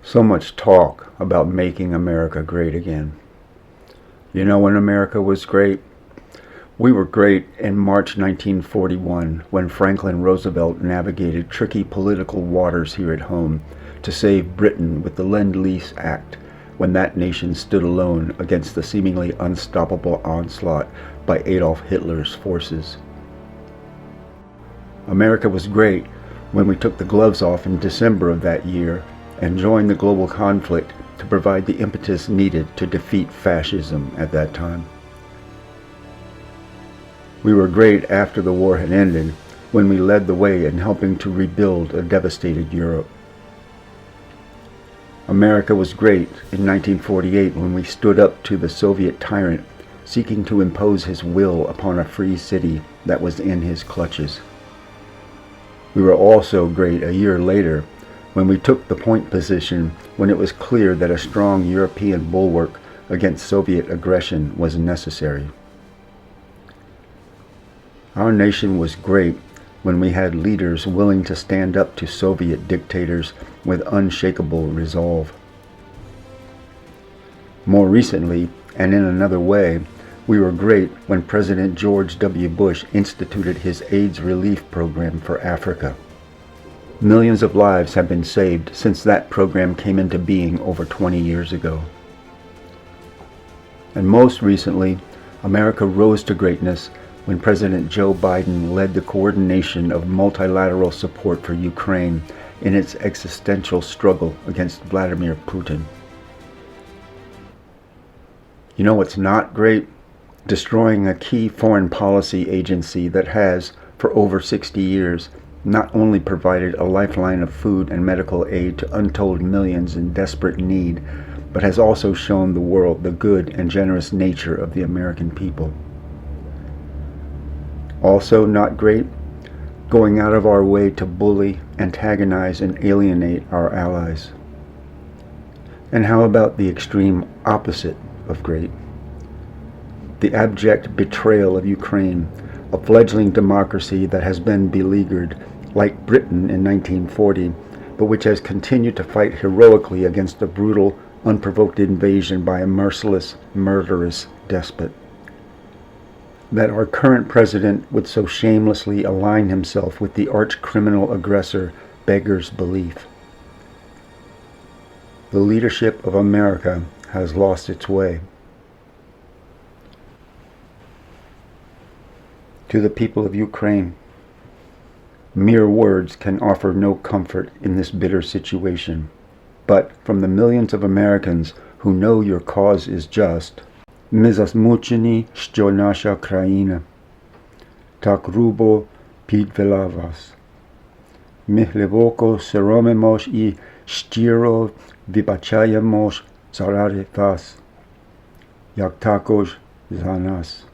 So much talk about making America great again. You know when America was great? We were great in March 1941 when Franklin Roosevelt navigated tricky political waters here at home to save Britain with the Lend-Lease Act when that nation stood alone against the seemingly unstoppable onslaught by Adolf Hitler's forces. America was great when we took the gloves off in December of that year and joined the global conflict to provide the impetus needed to defeat fascism at that time. We were great after the war had ended when we led the way in helping to rebuild a devastated Europe. America was great in 1948 when we stood up to the Soviet tyrant seeking to impose his will upon a free city that was in his clutches. We were also great a year later when we took the point position when it was clear that a strong European bulwark against Soviet aggression was necessary. Our nation was great when we had leaders willing to stand up to Soviet dictators with unshakable resolve. More recently, and in another way, we were great when President George W. Bush instituted his AIDS relief program for Africa. Millions of lives have been saved since that program came into being over 20 years ago. And most recently, America rose to greatness when President Joe Biden led the coordination of multilateral support for Ukraine in its existential struggle against Vladimir Putin. You know what's not great? Destroying a key foreign policy agency that has, for over 60 years, not only provided a lifeline of food and medical aid to untold millions in desperate need, but has also shown the world the good and generous nature of the American people. Also not great, going out of our way to bully, antagonize, and alienate our allies. And how about the extreme opposite of great? The abject betrayal of Ukraine, a fledgling democracy that has been beleaguered, like Britain in 1940, but which has continued to fight heroically against a brutal, unprovoked invasion by a merciless, murderous despot. That our current president would so shamelessly align himself with the arch-criminal aggressor beggars belief. The leadership of America has lost its way. To the people of Ukraine, mere words can offer no comfort in this bitter situation, but from the millions of Americans who know your cause is just, Ми засмучені, що наша країна так грубо підвела вас. Ми глибоко соромимось і щиро вибачаємось заради вас, як також за нас.